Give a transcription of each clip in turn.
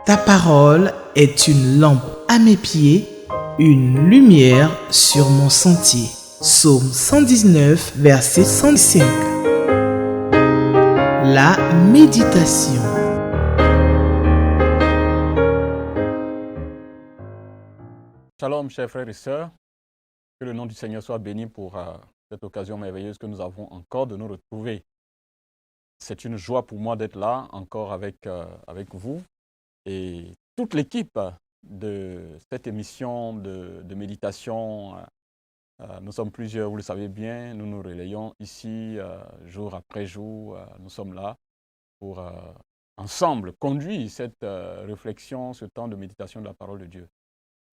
Ta parole est une lampe à mes pieds, une lumière sur mon sentier. Psaume 119, verset 105. La méditation. Shalom, chers frères et sœurs. Que le nom du Seigneur soit béni pour cette occasion merveilleuse que nous avons encore de nous retrouver. C'est une joie pour moi d'être là encore avec vous et toute l'équipe de cette émission de méditation. Nous sommes plusieurs, vous le savez bien, nous nous relayons ici jour après jour. Nous sommes là pour ensemble conduire cette réflexion, ce temps de méditation de la parole de Dieu.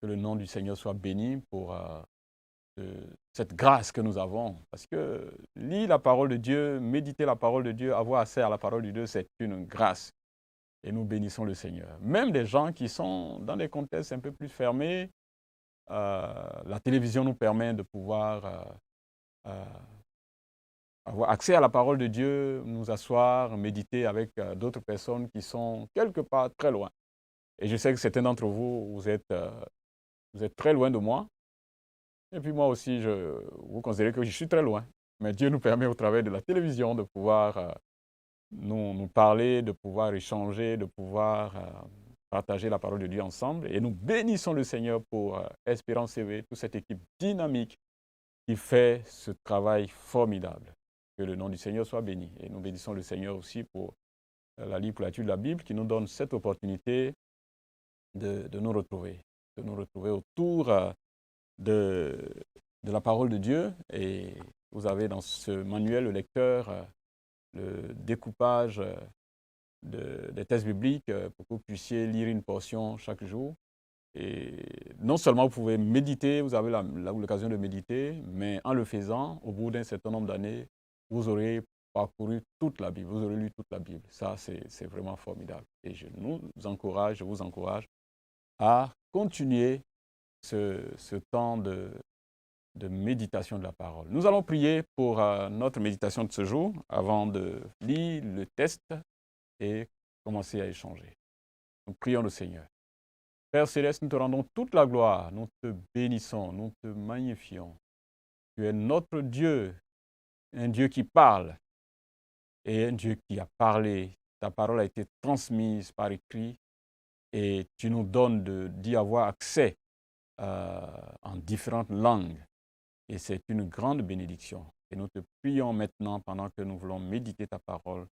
Que le nom du Seigneur soit béni pour cette grâce que nous avons. Parce que lire la parole de Dieu, méditer la parole de Dieu, avoir accès à la parole de Dieu, c'est une grâce. Et nous bénissons le Seigneur. Même des gens qui sont dans des contextes un peu plus fermés, la télévision nous permet de pouvoir avoir accès à la parole de Dieu, nous asseoir, méditer avec d'autres personnes qui sont quelque part très loin. Et je sais que certains d'entre vous, vous êtes très loin de moi. Et puis moi aussi, vous considérez que je suis très loin. Mais Dieu nous permet au travers de la télévision de pouvoir nous parler, de pouvoir échanger, de pouvoir partager la parole de Dieu ensemble. Et nous bénissons le Seigneur pour Espérance TV, toute cette équipe dynamique qui fait ce travail formidable. Que le nom du Seigneur soit béni. Et nous bénissons le Seigneur aussi pour la lecture de la Bible qui nous donne cette opportunité de nous retrouver autour de la parole de Dieu. Et vous avez dans ce manuel, le lecteur, le découpage des textes bibliques pour que vous puissiez lire une portion chaque jour. Et non seulement vous pouvez méditer, vous avez l'occasion de méditer, mais en le faisant, au bout d'un certain nombre d'années, vous aurez parcouru toute la Bible, vous aurez lu toute la Bible. Ça, c'est vraiment formidable. Et je vous encourage à continuer ce temps de méditation de la parole. Nous allons prier pour notre méditation de ce jour avant de lire le texte et commencer à échanger. Nous prions le Seigneur. Père Céleste, nous te rendons toute la gloire, nous te bénissons, nous te magnifions. Tu es notre Dieu, un Dieu qui parle et un Dieu qui a parlé. Ta parole a été transmise par écrit et tu nous donnes d'y avoir accès en différentes langues. Et c'est une grande bénédiction. Et nous te prions maintenant, pendant que nous voulons méditer ta parole,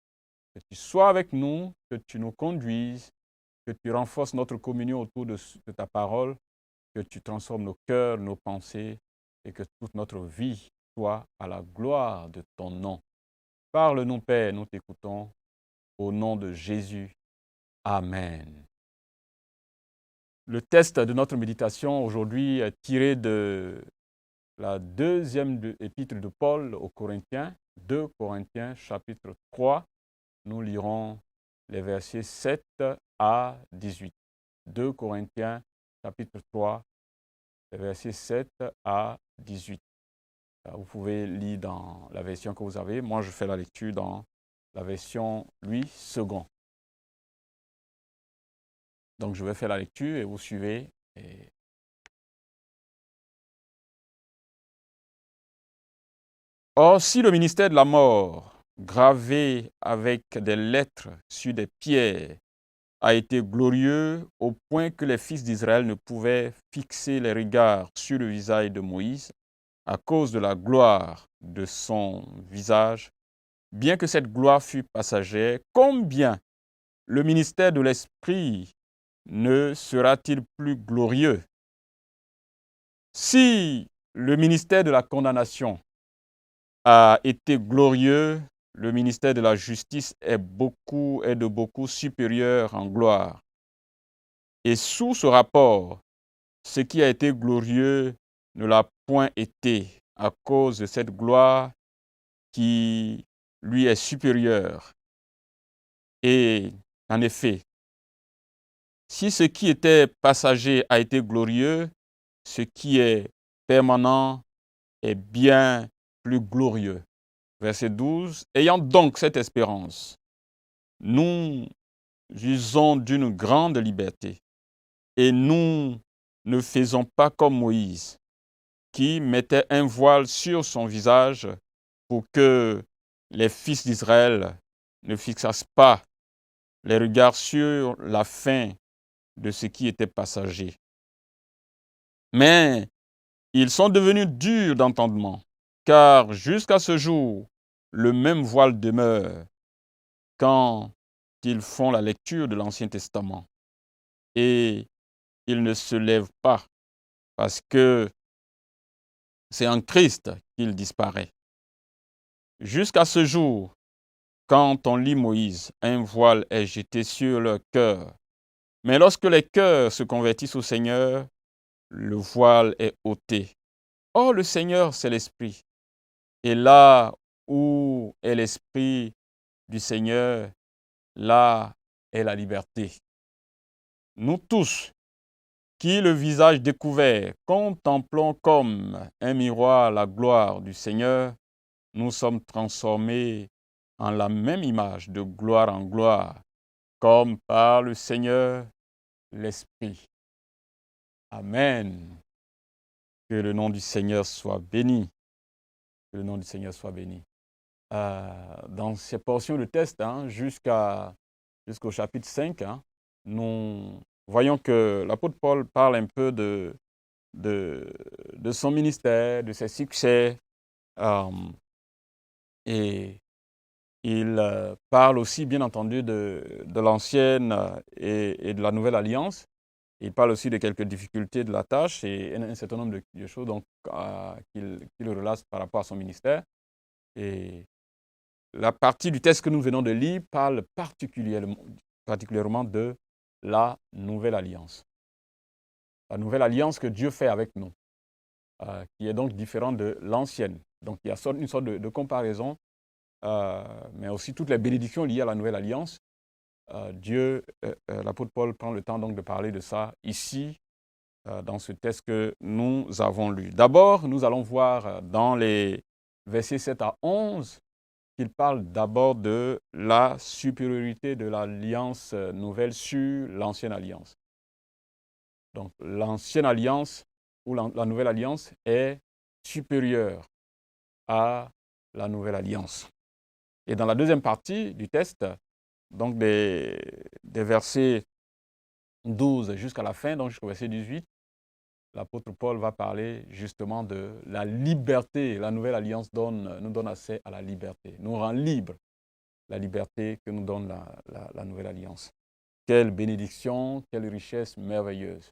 que tu sois avec nous, que tu nous conduises, que tu renforces notre communion autour de ta parole, que tu transformes nos cœurs, nos pensées, et que toute notre vie soit à la gloire de ton nom. Parle-nous, Père, nous t'écoutons. Au nom de Jésus. Amen. Le texte de notre méditation aujourd'hui est tiré de la deuxième épître de Paul aux Corinthiens, 2 Corinthiens chapitre 3. Nous lirons les versets 7 à 18. 2 Corinthiens chapitre 3, les versets 7 à 18. Vous pouvez lire dans la version que vous avez. Moi, je fais la lecture dans la version Louis II. Donc, je vais faire la lecture et vous suivez. Or, si le ministère de la mort, gravé avec des lettres sur des pierres, a été glorieux au point que les fils d'Israël ne pouvaient fixer les regards sur le visage de Moïse à cause de la gloire de son visage, bien que cette gloire fût passagère, combien le ministère de l'Esprit ne sera-t-il plus glorieux? Si le ministère de la condamnation a été glorieux, le ministère de la justice est de beaucoup supérieur en gloire. Et sous ce rapport, ce qui a été glorieux ne l'a point été à cause de cette gloire qui lui est supérieure. Et en effet, si ce qui était passager a été glorieux, ce qui est permanent est bien plus glorieux. Verset 12. Ayant donc cette espérance, nous jouissons d'une grande liberté. Et nous ne faisons pas comme Moïse, qui mettait un voile sur son visage pour que les fils d'Israël ne fixassent pas les regards sur la fin de ce qui était passager. Mais ils sont devenus durs d'entendement, car jusqu'à ce jour, le même voile demeure quand ils font la lecture de l'Ancien Testament. Et ils ne se lèvent pas parce que c'est en Christ qu'il disparaît. Jusqu'à ce jour, quand on lit Moïse, un voile est jeté sur leur cœur. Mais lorsque les cœurs se convertissent au Seigneur, le voile est ôté. Or, le Seigneur, c'est l'Esprit. Et là où est l'Esprit du Seigneur, là est la liberté. Nous tous, qui le visage découvert, contemplons comme un miroir la gloire du Seigneur, nous sommes transformés en la même image de gloire en gloire, comme par le Seigneur l'Esprit. Amen. Que le nom du Seigneur soit béni. Que le nom du Seigneur soit béni. Dans ces portions de test, jusqu'au chapitre 5, nous voyons que l'apôtre Paul parle un peu de son ministère, de ses succès, et il parle aussi, bien entendu, de l'ancienne et de la nouvelle alliance. Il parle aussi de quelques difficultés de la tâche et un certain nombre de choses qu'il relate par rapport à son ministère. Et la partie du texte que nous venons de lire parle particulièrement de la nouvelle alliance. La nouvelle alliance que Dieu fait avec nous, qui est donc différente de l'ancienne. Donc il y a une sorte de comparaison, mais aussi toutes les bénédictions liées à la nouvelle alliance. L'apôtre Paul prend le temps donc de parler de ça ici, dans ce texte que nous avons lu. D'abord, nous allons voir dans les versets 7 à 11 qu'il parle d'abord de la supériorité de l'alliance nouvelle sur l'ancienne alliance. Donc, l'ancienne alliance ou la nouvelle alliance est supérieure à la nouvelle alliance. Et dans la deuxième partie du texte, donc des versets 12 jusqu'à la fin, donc jusqu'au verset 18, l'apôtre Paul va parler justement de la liberté. La nouvelle alliance nous donne accès à la liberté, nous rend libres, la liberté que nous donne la nouvelle alliance. Quelle bénédiction, quelle richesse merveilleuse.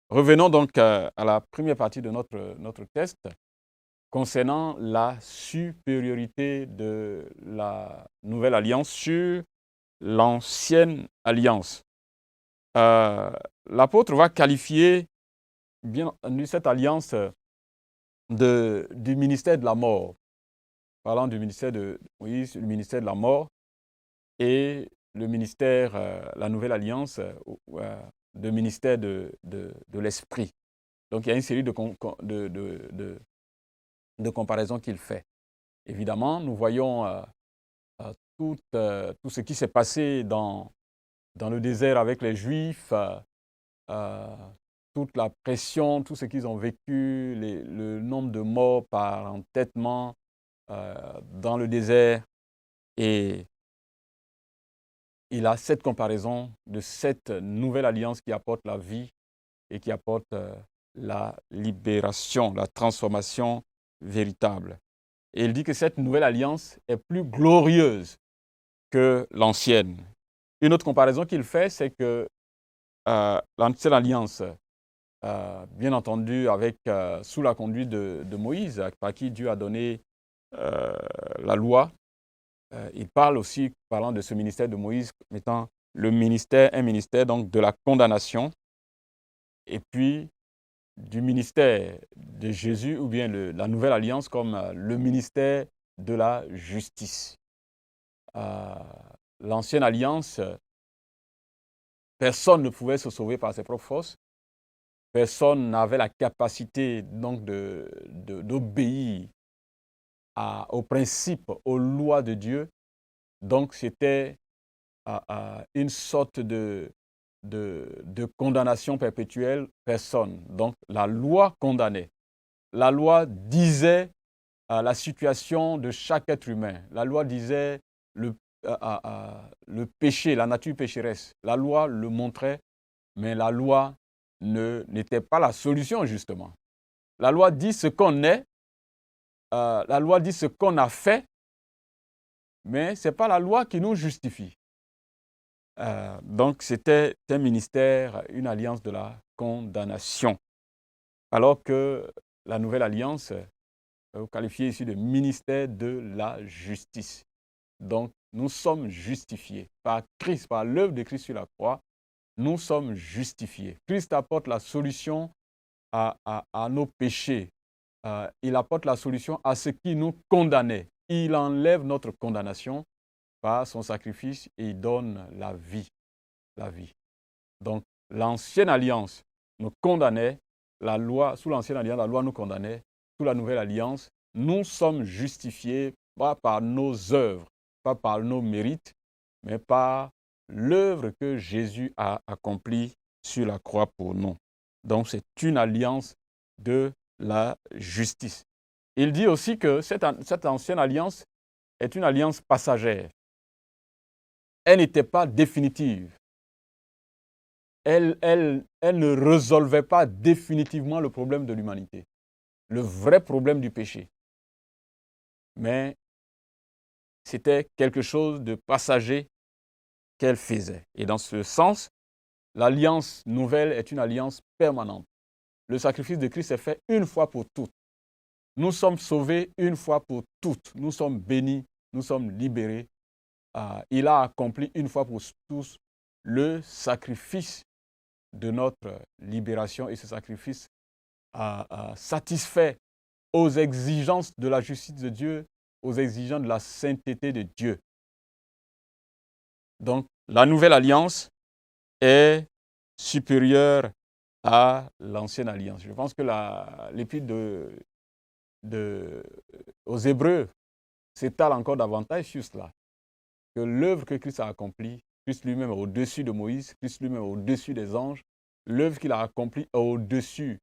Revenons donc à la première partie de notre texte concernant la supériorité de la nouvelle alliance sur l'ancienne alliance. L'apôtre va qualifier bien cette alliance du ministère de la mort. Parlant du ministère de Moïse, le ministère de la mort et le ministère, la nouvelle alliance, de ministère de l'esprit. Donc il y a une série de comparaisons qu'il fait. Évidemment, nous voyons tout ce qui s'est passé dans le désert avec les Juifs, toute la pression, tout ce qu'ils ont vécu, le nombre de morts par entêtement dans le désert. Et il a cette comparaison de cette nouvelle alliance qui apporte la vie et qui apporte la libération, la transformation véritable. Et il dit que cette nouvelle alliance est plus glorieuse que l'ancienne. Une autre comparaison qu'il fait, c'est que l'ancienne alliance, bien entendu, sous la conduite de Moïse, par qui Dieu a donné la loi, il parle aussi, parlant de ce ministère de Moïse, étant un ministère donc de la condamnation, et puis du ministère de Jésus, ou bien la nouvelle alliance comme le ministère de la justice. L'ancienne alliance, personne ne pouvait se sauver par ses propres forces. Personne n'avait la capacité donc d'obéir aux principes, aux lois de Dieu. Donc c'était une sorte de condamnation perpétuelle, personne. Donc, la loi condamnait. La loi disait la situation de chaque être humain. La loi disait le péché, la nature pécheresse. La loi le montrait, mais la loi n'était pas la solution, justement. La loi dit ce qu'on est, la loi dit ce qu'on a fait, mais ce n'est pas la loi qui nous justifie. Donc, c'était un ministère, une alliance de la condamnation. Alors que la nouvelle alliance, qualifiée ici de ministère de la justice. Donc, nous sommes justifiés par Christ, par l'œuvre de Christ sur la croix. Nous sommes justifiés. Christ apporte la solution à nos péchés. Il apporte la solution à ce qui nous condamnait. Il enlève notre condamnation par son sacrifice et il donne la vie. La vie. Donc, l'ancienne alliance nous condamnait. La loi, sous l'ancienne alliance, la loi nous condamnait. Sous la nouvelle alliance, nous sommes justifiés pas par nos œuvres, pas par nos mérites, mais par l'œuvre que Jésus a accomplie sur la croix pour nous. Donc, c'est une alliance de la justice. Il dit aussi que cette ancienne alliance est une alliance passagère. Elle n'était pas définitive. Elle ne résolvait pas définitivement le problème de l'humanité, le vrai problème du péché. Mais c'était quelque chose de passager qu'elle faisait. Et dans ce sens, l'alliance nouvelle est une alliance permanente. Le sacrifice de Christ est fait une fois pour toutes. Nous sommes sauvés une fois pour toutes. Nous sommes bénis, nous sommes libérés. Il a accompli une fois pour tous le sacrifice de notre libération et ce sacrifice a satisfait aux exigences de la justice de Dieu, aux exigences de la sainteté de Dieu. Donc, la nouvelle alliance est supérieure à l'ancienne alliance. Je pense que l'épître aux Hébreux s'étale encore davantage sur cela, que l'œuvre que Christ a accomplie, Christ lui-même est au-dessus de Moïse, Christ lui-même est au-dessus des anges, l'œuvre qu'il a accomplie est au-dessus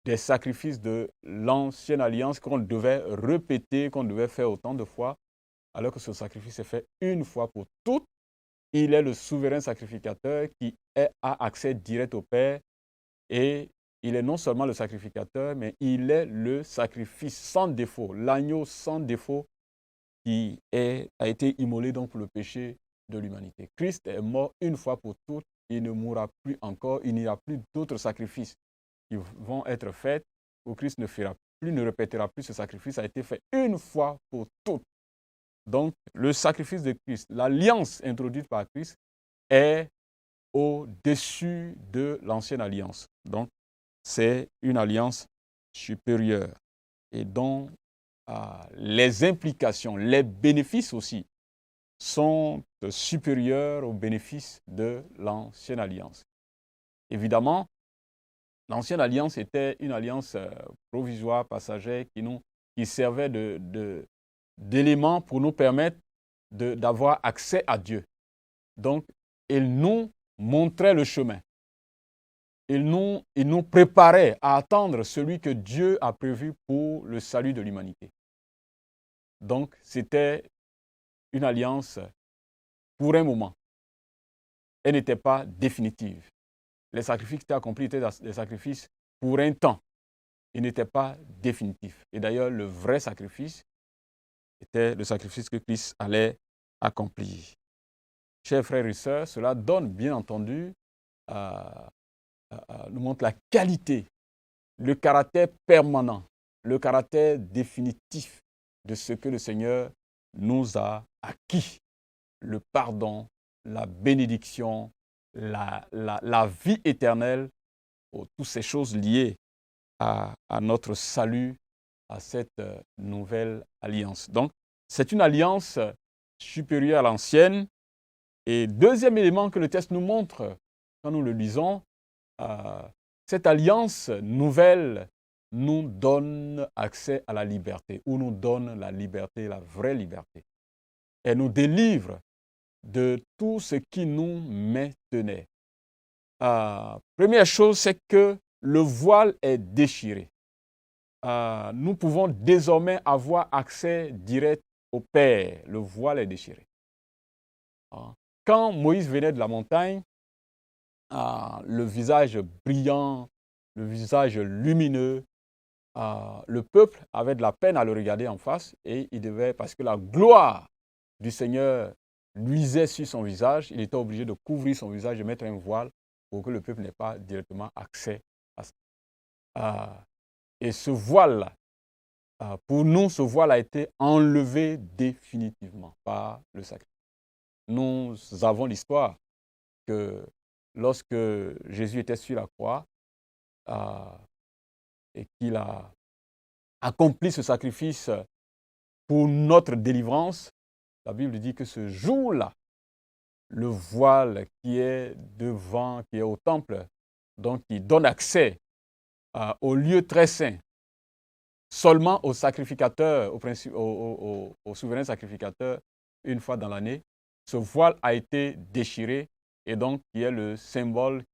des sacrifices de l'ancienne alliance qu'on devait répéter, qu'on devait faire autant de fois, alors que ce sacrifice est fait une fois pour toutes. Il est le souverain sacrificateur qui a accès direct au Père et il est non seulement le sacrificateur, mais il est le sacrifice sans défaut, l'agneau sans défaut qui a été immolé donc pour le péché de l'humanité. Christ est mort une fois pour toutes, il ne mourra plus encore, il n'y aura plus d'autres sacrifices qui vont être faits, où Christ ne répétera plus ce sacrifice, a été fait une fois pour toutes. Donc, le sacrifice de Christ, l'alliance introduite par Christ est au-dessus de l'ancienne alliance. Donc, c'est une alliance supérieure et dont les implications, les bénéfices aussi sont supérieurs aux bénéfices de l'ancienne alliance. Évidemment, l'ancienne alliance était une alliance provisoire, passagère, qui servait d'élément pour nous permettre d'avoir accès à Dieu. Donc, il nous montrait le chemin. Il nous préparait à attendre celui que Dieu a prévu pour le salut de l'humanité. Donc, c'était une alliance pour un moment. Elle n'était pas définitive. Les sacrifices qui étaient accomplis étaient des sacrifices pour un temps. Ils n'étaient pas définitifs. Et d'ailleurs, le vrai sacrifice était le sacrifice que Christ allait accomplir. Chers frères et sœurs, cela donne bien entendu, nous montre la qualité, le caractère permanent, le caractère définitif de ce que le Seigneur nous a acquis. Le pardon, la bénédiction, la vie éternelle, toutes ces choses liées à notre salut, à cette nouvelle alliance. Donc, c'est une alliance supérieure à l'ancienne. Et deuxième élément que le texte nous montre, quand nous le lisons, cette alliance nouvelle nous donne accès à la liberté, ou nous donne la liberté, la vraie liberté. Elle nous délivre de tout ce qui nous maintenait. Première chose, c'est que le voile est déchiré. Nous pouvons désormais avoir accès direct au Père. Le voile est déchiré. Quand Moïse venait de la montagne, le visage brillant, le visage lumineux, le peuple avait de la peine à le regarder en face et il devait, parce que la gloire du Seigneur luisait sur son visage, il était obligé de couvrir son visage, de mettre un voile pour que le peuple n'ait pas directement accès à ça. Et ce voile-là, pour nous, ce voile a été enlevé définitivement par le sacrifice. Nous avons l'histoire que lorsque Jésus était sur la croix et qu'il a accompli ce sacrifice pour notre délivrance, la Bible dit que ce jour-là, le voile qui est devant, qui est au temple, donc qui donne accès au lieu très saint, seulement au sacrificateur, au souverain sacrificateur, une fois dans l'année, ce voile a été déchiré et donc qui est le symbole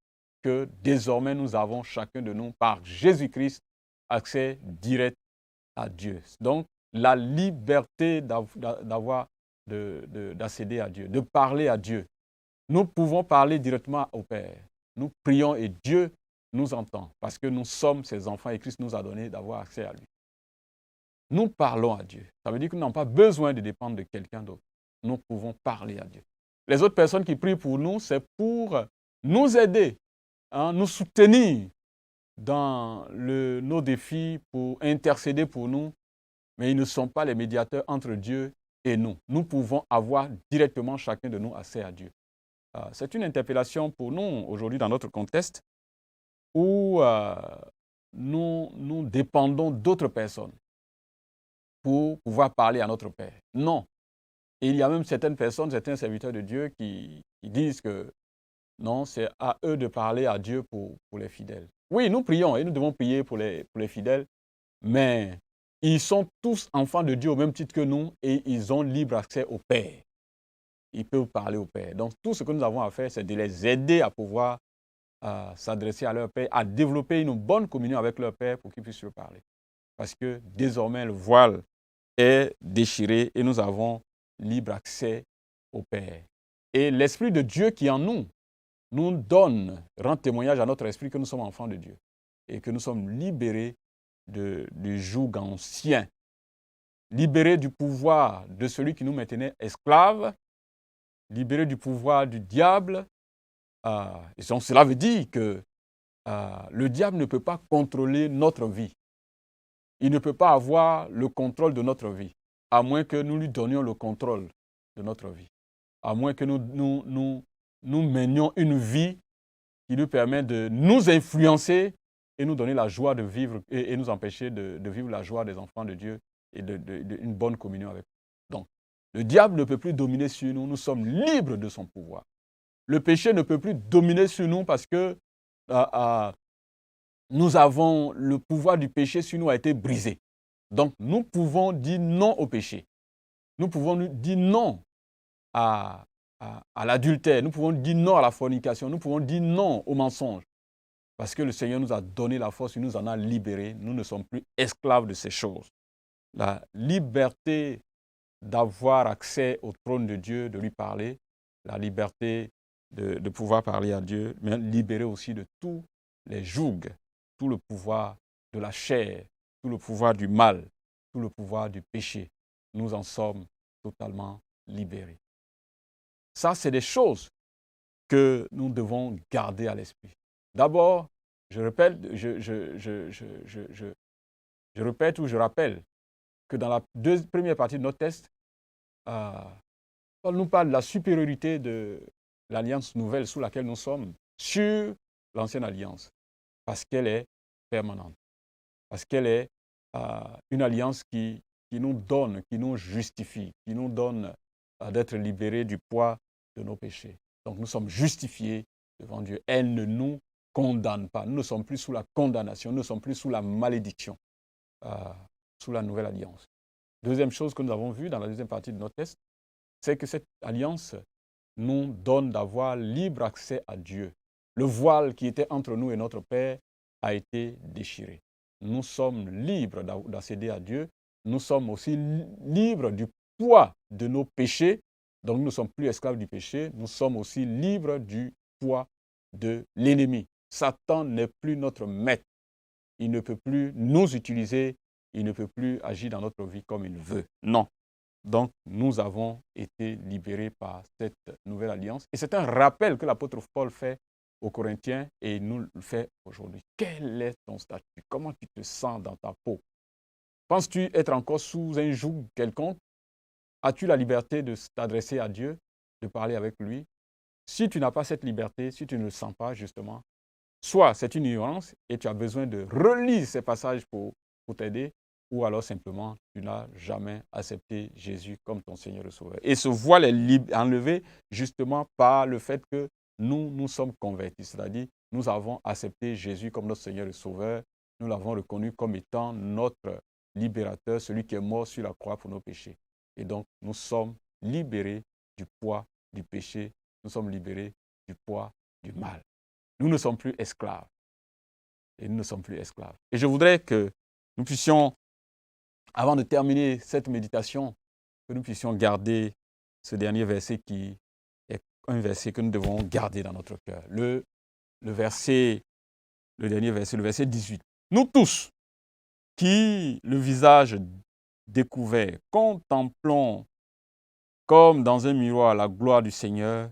que désormais nous avons chacun de nous par Jésus-Christ accès direct à Dieu. Donc la liberté d'accéder à Dieu, de parler à Dieu. Nous pouvons parler directement au Père. Nous prions et Dieu nous entend parce que nous sommes ses enfants et Christ nous a donné d'avoir accès à lui. Nous parlons à Dieu. Ça veut dire que nous n'avons pas besoin de dépendre de quelqu'un d'autre. Nous pouvons parler à Dieu. Les autres personnes qui prient pour nous, c'est pour nous aider, nous soutenir dans nos défis, pour intercéder pour nous, mais ils ne sont pas les médiateurs entre Dieu et nous. Nous pouvons avoir directement chacun de nous accès à Dieu. C'est une interpellation pour nous aujourd'hui dans notre contexte où nous dépendons d'autres personnes pour pouvoir parler à notre Père. Non. Et il y a même certaines personnes, certains serviteurs de Dieu qui disent que non, c'est à eux de parler à Dieu pour les fidèles. Oui, nous prions et nous devons prier pour les fidèles, mais ils sont tous enfants de Dieu au même titre que nous et ils ont libre accès au Père. Ils peuvent parler au Père. Donc, tout ce que nous avons à faire, c'est de les aider à pouvoir s'adresser à leur Père, à développer une bonne communion avec leur Père pour qu'ils puissent lui parler. Parce que désormais, le voile est déchiré et nous avons libre accès au Père. Et l'Esprit de Dieu qui est en nous rend témoignage à notre esprit que nous sommes enfants de Dieu et que nous sommes libérés du joug ancien, libérés du pouvoir de celui qui nous maintenait esclaves, libérés du pouvoir du diable. Et donc, cela veut dire que le diable ne peut pas contrôler notre vie. Il ne peut pas avoir le contrôle de notre vie, à moins que nous lui donnions le contrôle de notre vie, à moins que nous menions une vie qui lui permet de nous influencer et nous donner la joie de vivre et nous empêcher de vivre la joie des enfants de Dieu et une bonne communion avec nous. Donc, le diable ne peut plus dominer sur nous, nous sommes libres de son pouvoir. Le péché ne peut plus dominer sur nous parce que nous avons le pouvoir du péché sur nous a été brisé. Donc, nous pouvons dire non au péché. Nous pouvons dire non à l'adultère. Nous pouvons dire non à la fornication. Nous pouvons dire non au mensonge. Parce que le Seigneur nous a donné la force, il nous en a libérés. Nous ne sommes plus esclaves de ces choses. La liberté d'avoir accès au trône de Dieu, de lui parler, la liberté de pouvoir parler à Dieu, mais libéré aussi de tous les jougs, tout le pouvoir de la chair, tout le pouvoir du mal, tout le pouvoir du péché. Nous en sommes totalement libérés. Ça, c'est des choses que nous devons garder à l'esprit. D'abord, je répète ou je rappelle que dans la première partie de notre texte, Paul nous parle de la supériorité de l'alliance nouvelle sous laquelle nous sommes sur l'ancienne alliance, parce qu'elle est permanente, parce qu'elle est une alliance qui nous donne, qui nous justifie, qui nous donne d'être libérés du poids de nos péchés. Donc nous sommes justifiés devant Dieu. Elle ne nous condamne pas. Nous ne sommes plus sous la condamnation, nous ne sommes plus sous la malédiction, sous la nouvelle alliance. Deuxième chose que nous avons vue dans la deuxième partie de notre texte, c'est que cette alliance nous donne d'avoir libre accès à Dieu. Le voile qui était entre nous et notre Père a été déchiré. Nous sommes libres d'accéder à Dieu. Nous sommes aussi libres du poids de nos péchés. Donc nous ne sommes plus esclaves du péché. Nous sommes aussi libres du poids de l'ennemi. Satan n'est plus notre maître. Il ne peut plus nous utiliser. Il ne peut plus agir dans notre vie comme il veut. Non. Donc, nous avons été libérés par cette nouvelle alliance. Et c'est un rappel que l'apôtre Paul fait aux Corinthiens et il nous le fait aujourd'hui. Quel est ton statut? Comment tu te sens dans ta peau? Penses-tu être encore sous un joug quelconque? As-tu la liberté de t'adresser à Dieu, de parler avec lui? Si tu n'as pas cette liberté, si tu ne le sens pas justement, soit c'est une ignorance et tu as besoin de relire ces passages pour t'aider, ou alors simplement, tu n'as jamais accepté Jésus comme ton Seigneur et Sauveur. Et ce voile est enlevé justement par le fait que nous sommes convertis, c'est-à-dire nous avons accepté Jésus comme notre Seigneur et Sauveur, nous l'avons reconnu comme étant notre libérateur, celui qui est mort sur la croix pour nos péchés. Et donc, nous sommes libérés du poids du péché, nous sommes libérés du poids du mal. Nous ne sommes plus esclaves. Et nous ne sommes plus esclaves. Et je voudrais que nous puissions, avant de terminer cette méditation, que nous puissions garder ce dernier verset qui est un verset que nous devons garder dans notre cœur. Le dernier verset, le verset 18. Nous tous, qui, le visage découvert, contemplons comme dans un miroir la gloire du Seigneur,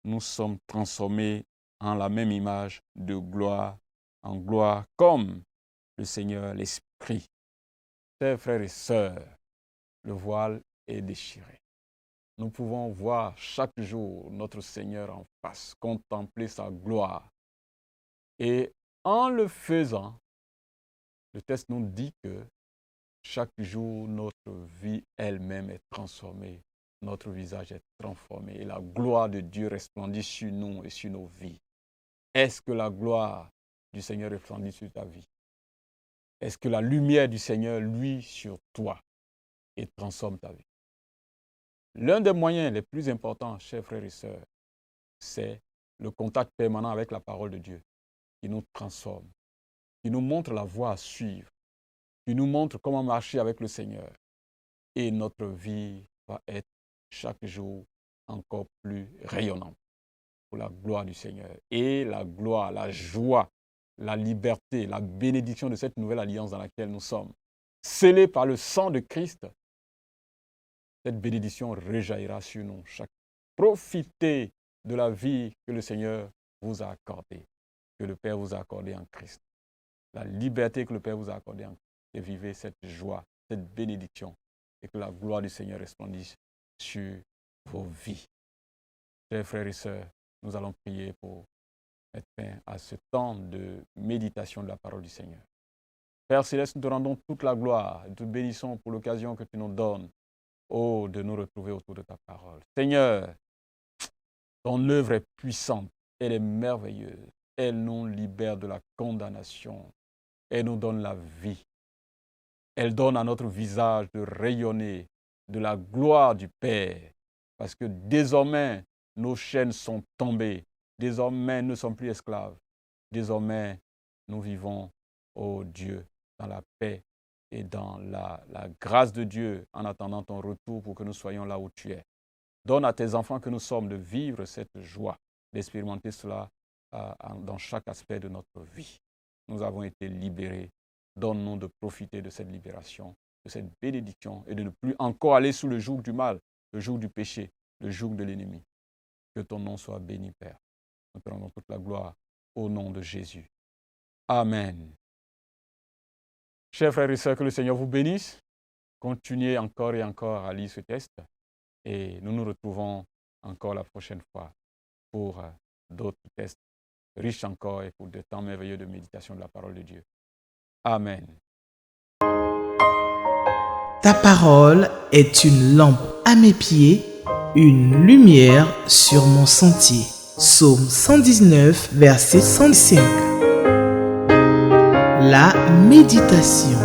nous sommes transformés en la même image de gloire en gloire, comme le Seigneur, l'Esprit. Chers frères et sœurs, le voile est déchiré. Nous pouvons voir chaque jour notre Seigneur en face, contempler sa gloire. Et en le faisant, le texte nous dit que chaque jour, notre vie elle-même est transformée. Notre visage est transformé et la gloire de Dieu resplendit sur nous et sur nos vies. Est-ce que la gloire du Seigneur resplendit sur ta vie? Est-ce que la lumière du Seigneur luit sur toi et transforme ta vie? L'un des moyens les plus importants, chers frères et sœurs, c'est le contact permanent avec la parole de Dieu qui nous transforme, qui nous montre la voie à suivre, qui nous montre comment marcher avec le Seigneur. Et notre vie va être chaque jour encore plus rayonnante pour la gloire du Seigneur. Et la gloire, la joie, la liberté, la bénédiction de cette nouvelle alliance dans laquelle nous sommes, scellée par le sang de Christ, cette bénédiction rejaillira sur nous. Profitez de la vie que le Seigneur vous a accordée, que le Père vous a accordée en Christ. La liberté que le Père vous a accordée en Christ. Et vivez cette joie, cette bénédiction, et que la gloire du Seigneur resplendisse sur vos vies. Chers frères et sœurs, nous allons prier pour mettre fin à ce temps de méditation de la parole du Seigneur. Père Céleste, nous te rendons toute la gloire et toute bénédiction pour l'occasion que tu nous donnes, de nous retrouver autour de ta parole. Seigneur, ton œuvre est puissante, elle est merveilleuse, elle nous libère de la condamnation, elle nous donne la vie. Elle donne à notre visage de rayonner de la gloire du Père, parce que désormais, nos chaînes sont tombées. Désormais, nous ne sommes plus esclaves. Désormais, nous vivons, ô Dieu, dans la paix et dans la grâce de Dieu en attendant ton retour pour que nous soyons là où tu es. Donne à tes enfants que nous sommes de vivre cette joie, d'expérimenter cela dans chaque aspect de notre vie. Nous avons été libérés. Donne-nous de profiter de cette libération, de cette bénédiction et de ne plus encore aller sous le joug du mal, le joug du péché, le joug de l'ennemi. Que ton nom soit béni, Père. Nous te rendons toute la gloire au nom de Jésus. Amen. Chers frères et sœurs, que le Seigneur vous bénisse. Continuez encore et encore à lire ce texte et nous nous retrouvons encore la prochaine fois pour d'autres textes riches encore et pour des temps merveilleux de méditation de la parole de Dieu. Amen. Ta parole est une lampe à mes pieds, une lumière sur mon sentier. Psaume 119, verset 105. La méditation.